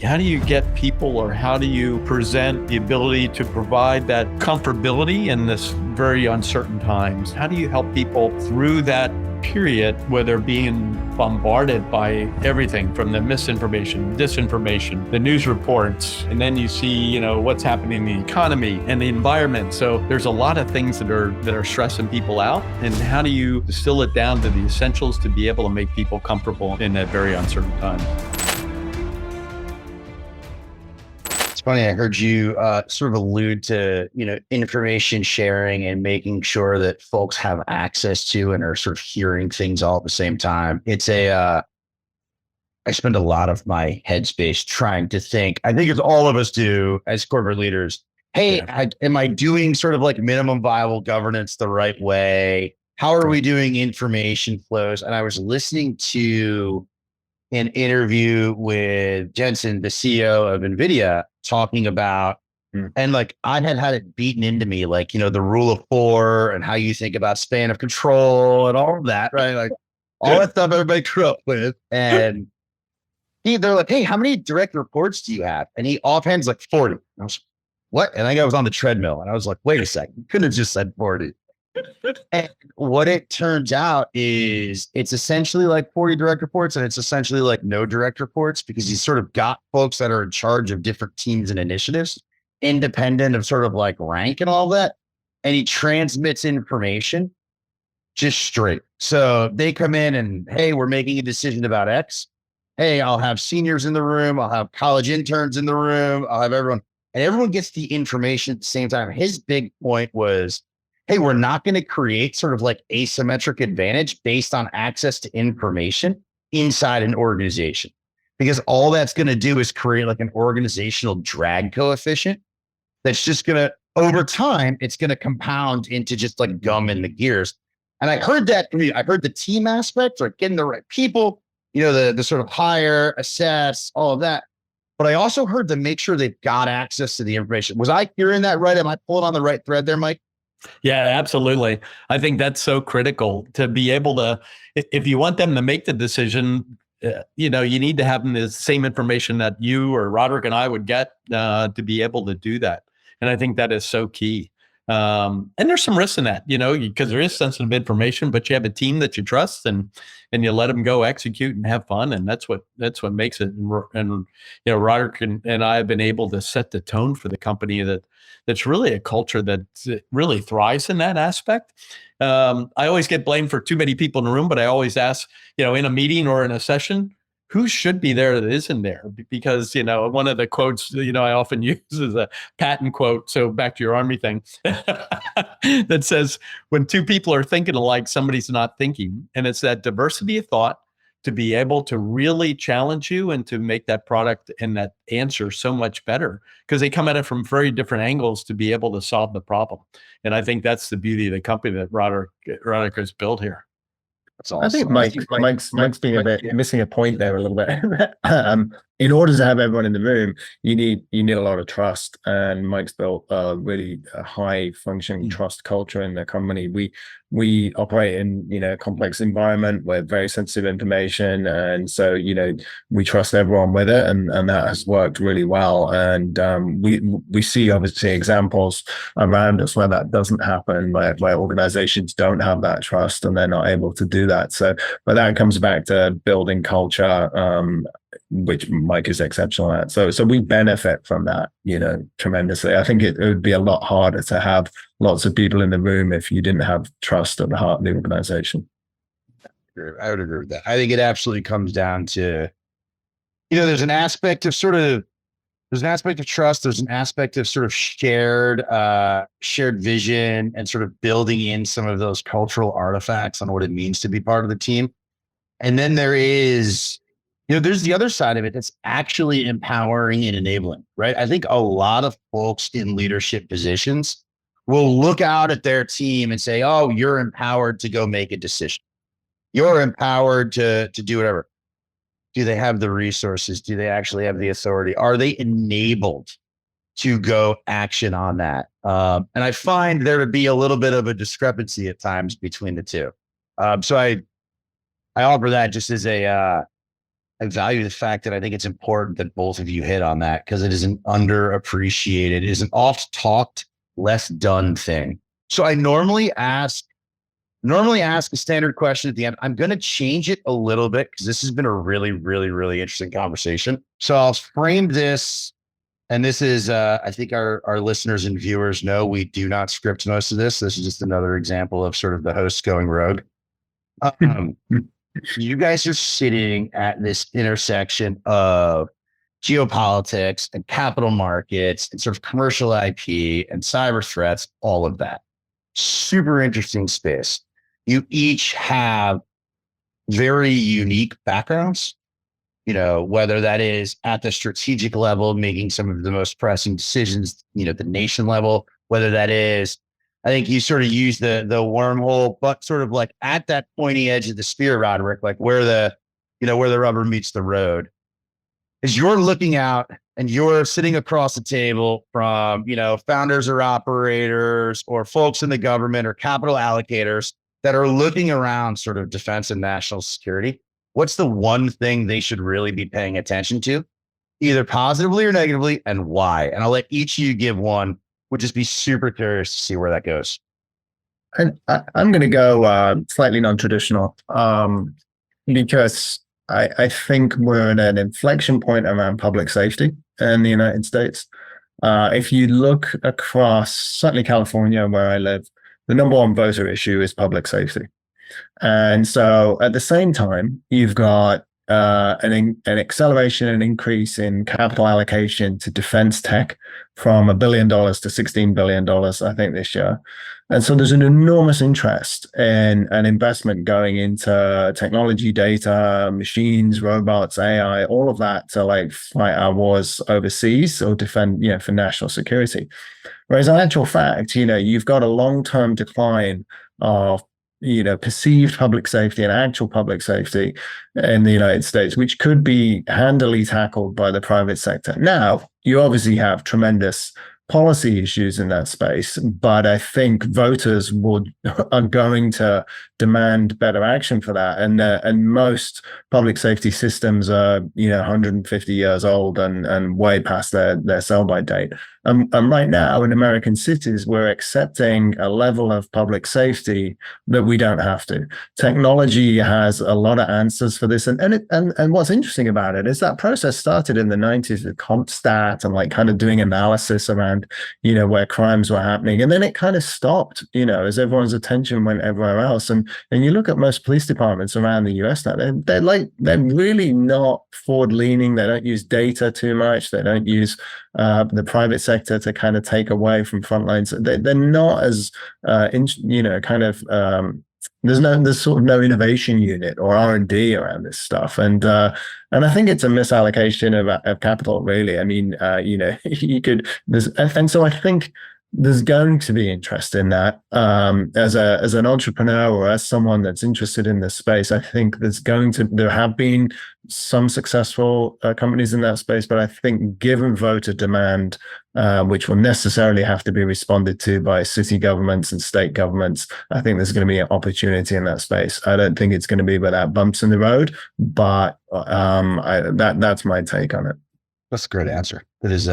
How do you get people, or how do you present the ability to provide that comfortability in this very uncertain times? How do you help people through that period where they're being bombarded by everything from the misinformation, disinformation, the news reports, and then you see, what's happening in the economy and the environment. So there's a lot of things that are stressing people out. And how do you distill it down to the essentials to be able to make people comfortable in that very uncertain time? Funny, I heard you sort of allude to, information sharing and making sure that folks have access to and are sort of hearing things all at the same time. I spend a lot of my headspace trying to think, I think as all of us do as corporate leaders, hey, Yeah. am I doing sort of like minimum viable governance the right way? How are we doing information flows? And I was listening to an interview with Jensen, the CEO of NVIDIA, talking about, and like I had it beaten into me, like, the rule of four and how you think about span of control and all of that, right? Like all that stuff everybody grew up with. And they're like, hey, how many direct reports do you have? And he offhand's like 40. I was, what? And I think I was on the treadmill and I was like, wait a second, you couldn't have just said 40. And what it turns out is it's essentially like 40 direct reports, and it's essentially like no direct reports, because he's sort of got folks that are in charge of different teams and initiatives, independent of sort of like rank and all that. And he transmits information just straight. So they come in and, hey, we're making a decision about X. Hey, I'll have seniors in the room. I'll have college interns in the room. I'll have everyone, and everyone gets the information at the same time. His big point was, hey, we're not going to create sort of like asymmetric advantage based on access to information inside an organization, because all that's going to do is create like an organizational drag coefficient that's just going to, over time, it's going to compound into just like gum in the gears. And I heard that from you. I heard the team aspect, like getting the right people, the sort of hire, assess, all of that. But I also heard to make sure they've got access to the information. Was I hearing that right? Am I pulling on the right thread there, Mike? Yeah, absolutely. I think that's so critical to be able to, if you want them to make the decision, you need to have them the same information that you or Roderick and I would get to be able to do that. And I think that is so key. And there's some risks in that, because there is sensitive information, but you have a team that you trust, and you let them go execute and have fun. And that's what makes it. And Roderick and I have been able to set the tone for the company that's really a culture that really thrives in that aspect. I always get blamed for too many people in the room, but I always ask, in a meeting or in a session, who should be there that isn't there? Because, one of the quotes, I often use is a Patton quote. So back to your Army thing that says, when two people are thinking alike, somebody's not thinking. And it's that diversity of thought to be able to really challenge you and to make that product and that answer so much better, because they come at it from very different angles to be able to solve the problem. And I think that's the beauty of the company that Roderick has built here. Awesome. I think Mike's being a bit missing a point there a little bit. In order to have everyone in the room, you need a lot of trust, and Mike's built a really high functioning trust culture in the company. We operate in a complex environment with very sensitive information, and so we trust everyone with it, and that has worked really well. And we see obviously examples around us where that doesn't happen, where organizations don't have that trust and they're not able to do that. So, but that comes back to building culture, which Mike is exceptional at. So we benefit from that, tremendously. I think it would be a lot harder to have lots of people in the room if you didn't have trust at the heart of the organization. I would agree with that. I think it absolutely comes down to, there's an aspect of trust. There's an aspect of sort of shared vision and sort of building in some of those cultural artifacts on what it means to be part of the team. And then there is, there's the other side of it that's actually empowering and enabling, right? I think a lot of folks in leadership positions will look out at their team and say, oh, you're empowered to go make a decision. You're empowered to do whatever. Do they have the resources? Do they actually have the authority? Are they enabled to go action on that? And I find there to be a little bit of a discrepancy at times between the two. So I offer that just as I value the fact that I think it's important that both of you hit on that because it is an underappreciated, it is an oft talked, less done thing. So I normally ask a standard question at the end. I'm going to change it a little bit because this has been a really, really, really interesting conversation. So I'll frame this. And this is, I think our listeners and viewers know we do not script most of this. This is just another example of sort of the host going rogue. You guys are sitting at this intersection of geopolitics and capital markets and sort of commercial IP and cyber threats, all of that. Super interesting space. You each have very unique backgrounds, whether that is at the strategic level, making some of the most pressing decisions, the nation level, whether that is, I think you sort of use the wormhole, but sort of like at that pointy edge of the spear, Roderick, like where the rubber meets the road. As you're looking out and you're sitting across the table from, founders or operators or folks in the government or capital allocators that are looking around sort of defense and national security, what's the one thing they should really be paying attention to, either positively or negatively, and why? And I'll let each of you give one. Would just be super curious to see where that goes. And I'm going to go slightly non-traditional because I think we're at an inflection point around public safety in the United States. If you look across, certainly California, where I live, the number one voter issue is public safety. And so at the same time, you've got an acceleration and increase in capital allocation to defense tech from $1 billion to $16 billion, I think, this year. And so there's an enormous interest in an investment going into technology, data, machines, robots, AI, all of that to like fight our wars overseas or defend, for national security. Whereas in actual fact, you've got a long-term decline of perceived public safety and actual public safety in the United States, which could be handily tackled by the private sector. Now, you obviously have tremendous policy issues in that space, but I think voters are going to demand better action for that. And most public safety systems are 150 years old and way past their sell-by date. And right now in American cities, we're accepting a level of public safety that we don't have to. Technology has a lot of answers for this. And what's interesting about it is that process started in the 90s with CompStat and like kind of doing analysis around, where crimes were happening. And then it kind of stopped, as everyone's attention went everywhere else. And you look at most police departments around the US now, they're really not forward leaning. They don't use data too much. They don't use the private sector to kind of take away from front lines. They're not as, there's sort of no innovation unit or R&D around this stuff. And I think it's a misallocation of capital, really. I mean, so I think there's going to be interest in that. As an entrepreneur or as someone that's interested in this space, I think there have been some successful companies in that space, but I think given voter demand, which will necessarily have to be responded to by city governments and state governments, I think there's going to be an opportunity in that space. I don't think it's going to be without bumps in the road, but that's my take on it. That's a great answer. It is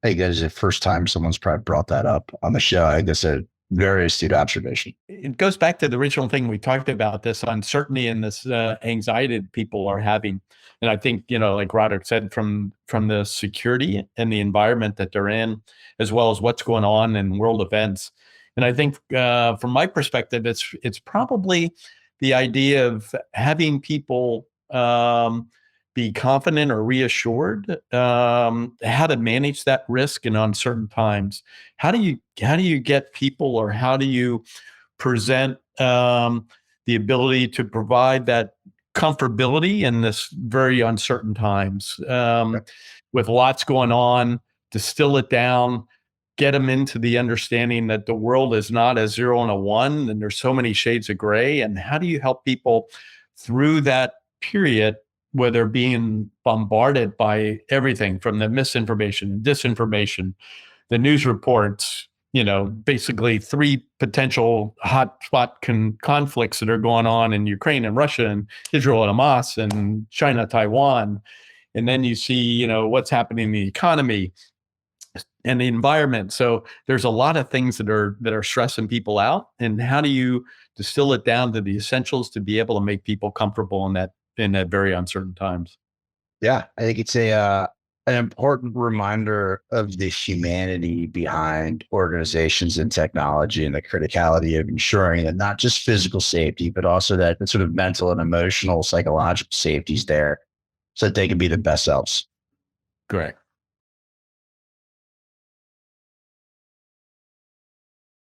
I think that is the first time someone's probably brought that up on the show. I think that's a very astute observation. It goes back to the original thing we talked about, this uncertainty and this anxiety that people are having. And I think, like Roderick said, from the security and the environment that they're in, as well as what's going on in world events. And I think from my perspective, it's probably the idea of having people be confident or reassured how to manage that risk in uncertain times. How do you get people, or how do you present the ability to provide that comfortability in this very uncertain times with lots going on, distill it down, get them into the understanding that the world is not a 0 and a 1, and there's so many shades of gray. And how do you help people through that period where they're being bombarded by everything from the misinformation, disinformation, the news reports, basically three potential hotspot conflicts that are going on in Ukraine and Russia and Israel and Hamas and China, Taiwan. And then you see, what's happening in the economy and the environment. So there's a lot of things that are stressing people out. And how do you distill it down to the essentials to be able to make people comfortable in that very uncertain times? Yeah, I think it's an important reminder of the humanity behind organizations and technology and the criticality of ensuring that not just physical safety, but also that sort of mental and emotional, psychological safety is there so that they can be the best selves. Correct.